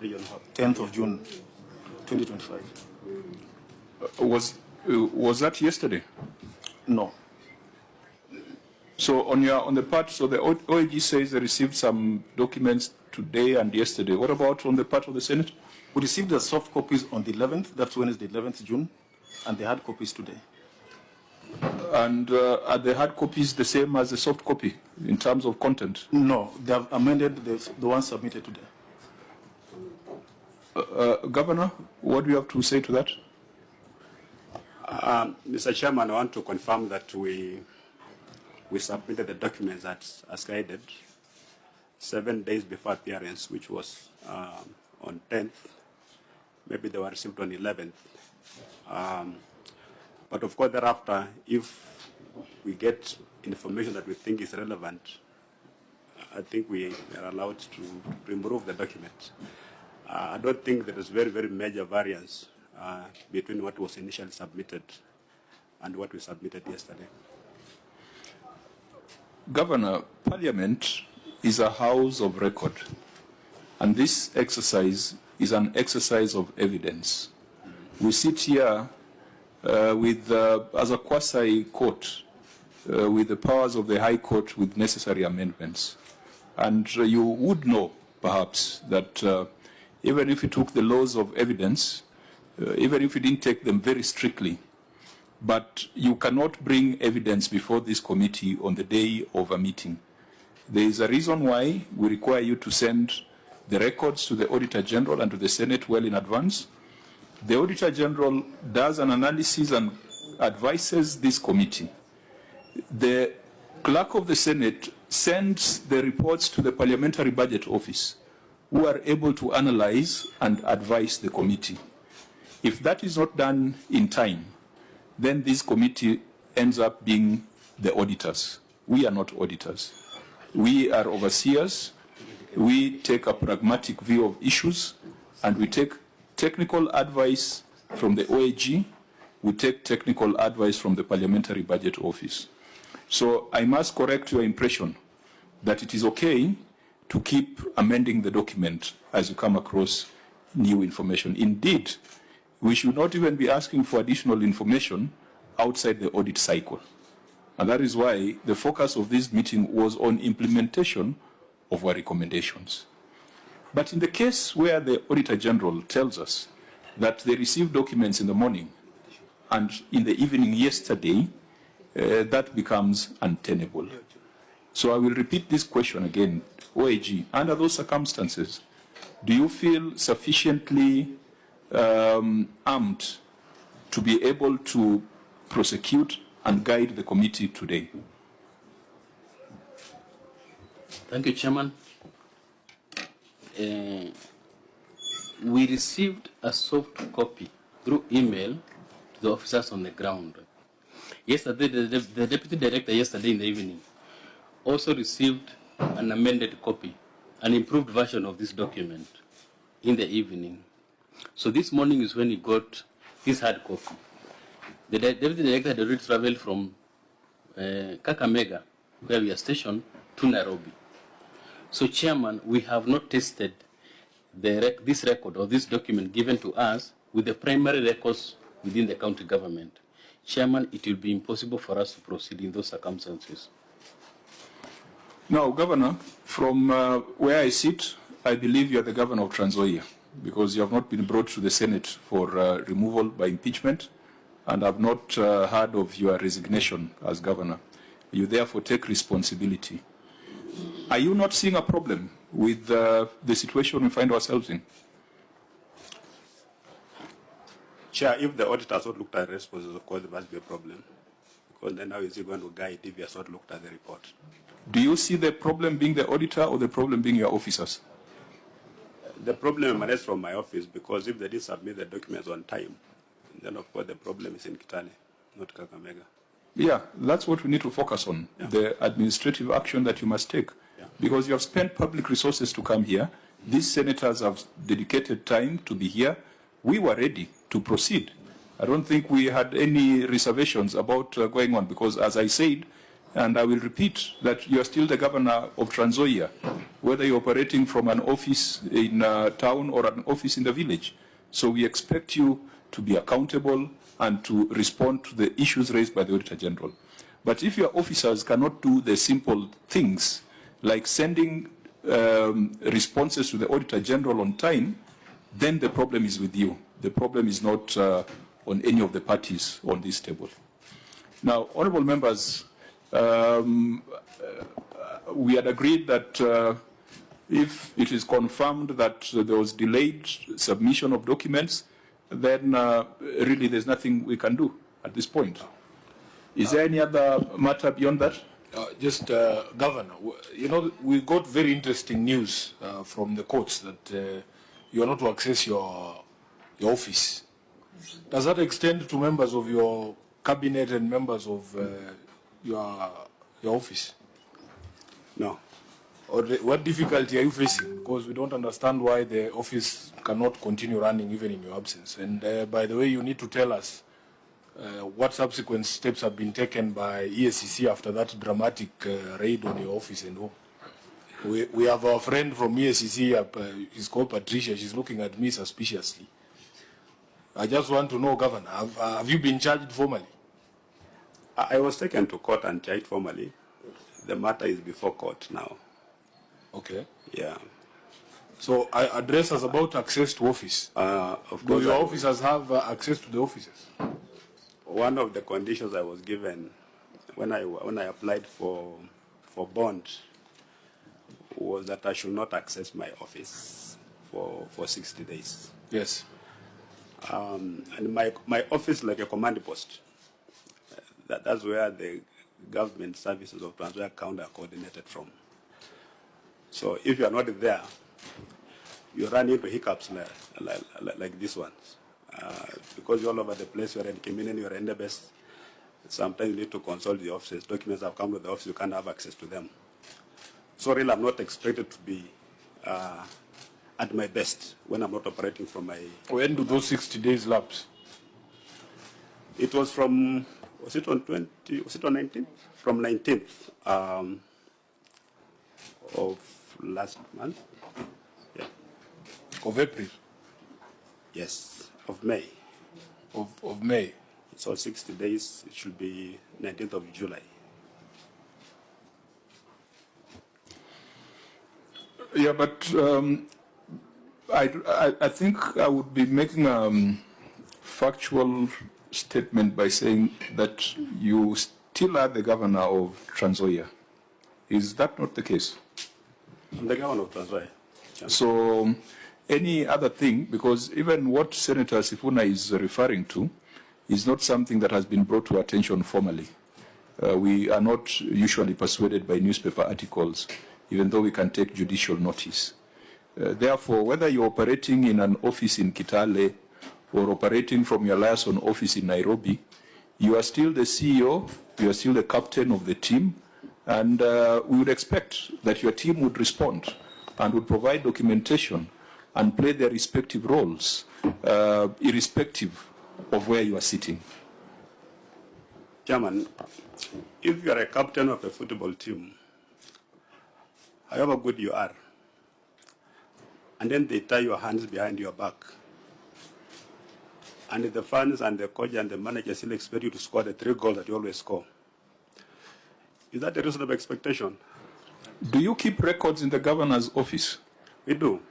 10th of June, 2025. Was that yesterday? No. So on the part, so the OAG says they received some documents today and yesterday. What about on the part of the Senate? We received the soft copies on the 11th, that's Wednesday, 11th June, and the hard copies today. And are the hard copies the same as the soft copy in terms of content? No, they have amended the ones submitted today. Governor, what do you have to say to that? Mr. Chairman, I want to confirm that we submitted the documents as guided 7 days before appearance, which was on 10th. Maybe they were received on 11th. But of course, thereafter, if we get information that we think is relevant, I think we are allowed to remove the document. I don't think there is very, very major variance between what was initially submitted and what we submitted yesterday. Governor, Parliament is a house of record, and this exercise is an exercise of evidence. We sit here as a quasi-court with the powers of the High Court with necessary amendments. And you would know, perhaps, that even if you took the laws of evidence, even if you didn't take them very strictly, but you cannot bring evidence before this committee on the day of a meeting. There is a reason why we require you to send the records to the Auditor General and to the Senate well in advance. The Auditor General does an analysis and advises this committee. The Clerk of the Senate sends the reports to the Parliamentary Budget Office, who are able to analyze and advise the committee. If that is not done in time, then this committee ends up being the auditors. We are not auditors. We are overseers. We take a pragmatic view of issues, and we take technical advice from the OAG. We take technical advice from the Parliamentary Budget Office. So I must correct your impression that it is okay to keep amending the document as you come across new information. Indeed, we should not even be asking for additional information outside the audit cycle. And that is why the focus of this meeting was on implementation of our recommendations. But in the case where the Auditor General tells us that they received documents in the morning and in the evening yesterday, that becomes untenable. So I will repeat this question again. OAG, under those circumstances, do you feel sufficiently armed to be able to prosecute and guide the committee today? Thank you, Chairman. We received a soft copy through email to the officers on the ground. Yesterday, the Deputy Director yesterday in the evening also received an amended copy, an improved version of this document in the evening. So this morning is when he got his hard copy. The Deputy Director had already traveled from Kakamega, where we are stationed, to Nairobi. So, Chairman, we have not tested this record or this document given to us with the primary records within the county government. Chairman, it will be impossible for us to proceed in those circumstances. Now, Governor, from where I sit, I believe you are the Governor of Trans Nzoia, because you have not been brought to the Senate for removal by impeachment, and have not heard of your resignation as Governor. You therefore take responsibility. Are you not seeing a problem with the situation we find ourselves in? Chair, if the auditor has not looked at the responses, of course there must be a problem. Because then how is he going to guide if he has not looked at the report? Do you see the problem being the auditor or the problem being your officers? The problem emanates from my office, because if they didn't submit the documents on time, then of course the problem is in Kitale, not Kakamega. Yeah, that's what we need to focus on, the administrative action that you must take. Yeah. Because you have spent public resources to come here. These senators have dedicated time to be here. We were ready to proceed. I don't think we had any reservations about going on, because as I said, And I will repeat that you are still the governor of Trans Nzoia, whether you're operating from an office in town or an office in the village. So we expect you to be accountable and to respond to the issues raised by the Auditor General. But if your officers cannot do the simple things like sending responses to the Auditor General on time, then the problem is with you. The problem is not on any of the parties on this table. Now, honorable members, we had agreed that if it is confirmed that there was delayed submission of documents, then really there's nothing we can do at this point. Is there any other matter beyond that? Governor, you know, we got very interesting news from the courts that you are not to access your office. Does that extend to members of your cabinet and members of your office? No. Or what difficulty are you facing? Because we don't understand why the office cannot continue running even in your absence. And by the way, you need to tell us what subsequent steps have been taken by ESCC after that dramatic raid on your office and home. We have our friend from ESCC, she's called Patricia, she's looking at me suspiciously. I just want to know, Governor, have you been charged formally? I was taken to court and charged formally. The matter is before court now. Okay. Yeah. So address us about access to office. Of Do course, your officers have access to the offices? one of the conditions I was given when I applied for bond was that I should not access my office for 60 days. Yes. And my office is like a command post. That's where the government services of Trans Nzoia County are coordinated from. So if you are not there, you run into hiccups like these ones. Because you're all over the place, you're in Kiminin, you're in the best. Sometimes you need to consult the offices. Documents have come to the office, you can't have access to them. So really, I'm not expected to be at my best when I'm not operating from my... When do those 60 days lapse? It was from, was it on 19th? From 19th of last month. Yeah. Of April? Yes, of May. Of May? So 60 days, it should be 19th of July. Yeah, but I think I would be making a factual statement by saying that you still are the governor of Trans Nzoia. Is that not the case? I'm the governor of Trans Nzoia. Yeah. So any other thing, because even what Senator Sifuna is referring to is not something that has been brought to attention formally. We are not usually persuaded by newspaper articles, even though we can take judicial notice. Therefore, whether you're operating in an office in Kitale or operating from your liaison office in Nairobi, you are still the CEO, you are still the captain of the team, and we would expect that your team would respond and would provide documentation and play their respective roles, irrespective of where you are sitting. Chairman, if you are a captain of a football team, however good you are, and then they tie your hands behind your back, and the fans and the coach and the manager still expect you to score the 3 goals that you always score, is that a reasonable expectation? Do you keep records in the governor's office? We do.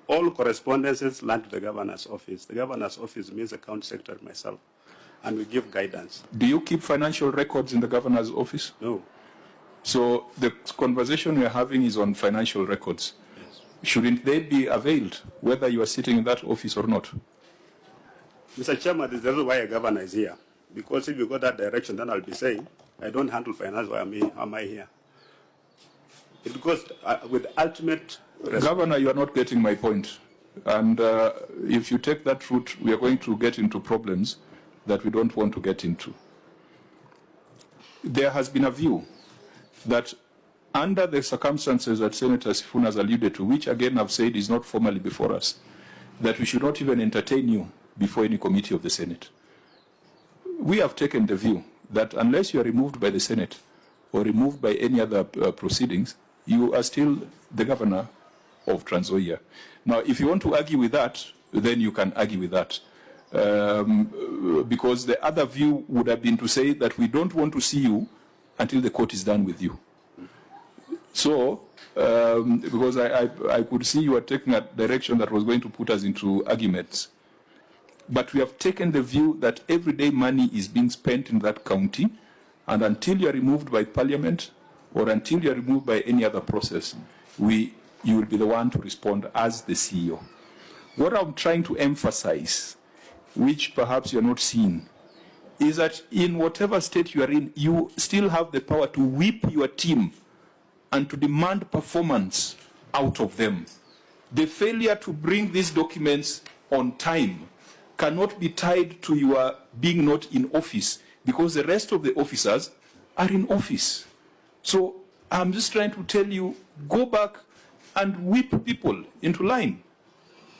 All correspondences land to the governor's office. The governor's office means the county secretary, myself, and we give guidance. Do you keep financial records in the governor's office? No. So the conversation we're having is on financial records. Yes. Shouldn't they be availed, whether you are sitting in that office or not? Mr. Chairman, this is the reason why a governor is here. Because if you go that direction, then I'll be saying, I don't handle finance, why am I here? It goes with ultimate respect. Governor, you are not getting my point. And if you take that route, we are going to get into problems that we don't want to get into. There has been a view that under the circumstances that Senator Sifuna has alluded to, which again I've said is not formally before us, that we should not even entertain you before any committee of the Senate. We have taken the view that unless you are removed by the Senate, or removed by any other proceedings, you are still the governor of Trans Nzoia. Now, if you want to argue with that, then you can argue with that. Because the other view would have been to say that we don't want to see you until the court is done with you. So, because I could see you were taking a direction that was going to put us into arguments. But we have taken the view that everyday money is being spent in that county, and until you are removed by Parliament or until you are removed by any other process, you will be the one to respond as the CEO. What I'm trying to emphasize, which perhaps you're not seeing, is that in whatever state you are in, you still have the power to whip your team and to demand performance out of them. The failure to bring these documents on time cannot be tied to your being not in office, because the rest of the officers are in office. So I'm just trying to tell you, go back and whip people into line.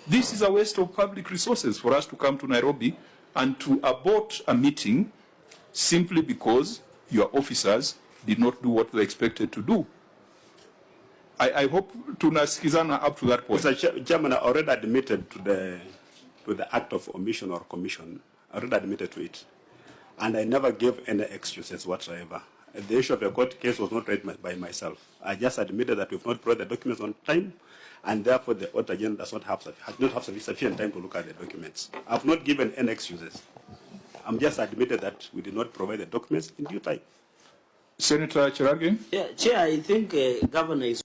This is a waste of public resources for us to come to Nairobi and to abort a meeting simply because your officers did not do what they expected to do. I hope tunasikizana up to that point. Mr. Chairman, I already admitted to the act of omission or commission. I already admitted to it. And I never gave any excuses whatsoever. The issue of the court case was not raised by myself. I just admitted that we've not brought the documents on time, and therefore the auditor general does not have sufficient time to look at the documents. I've not given any excuses. I'm just admitted that we did not provide the documents in due time. Senator Cherargei? Yeah, Chair, I think Governor is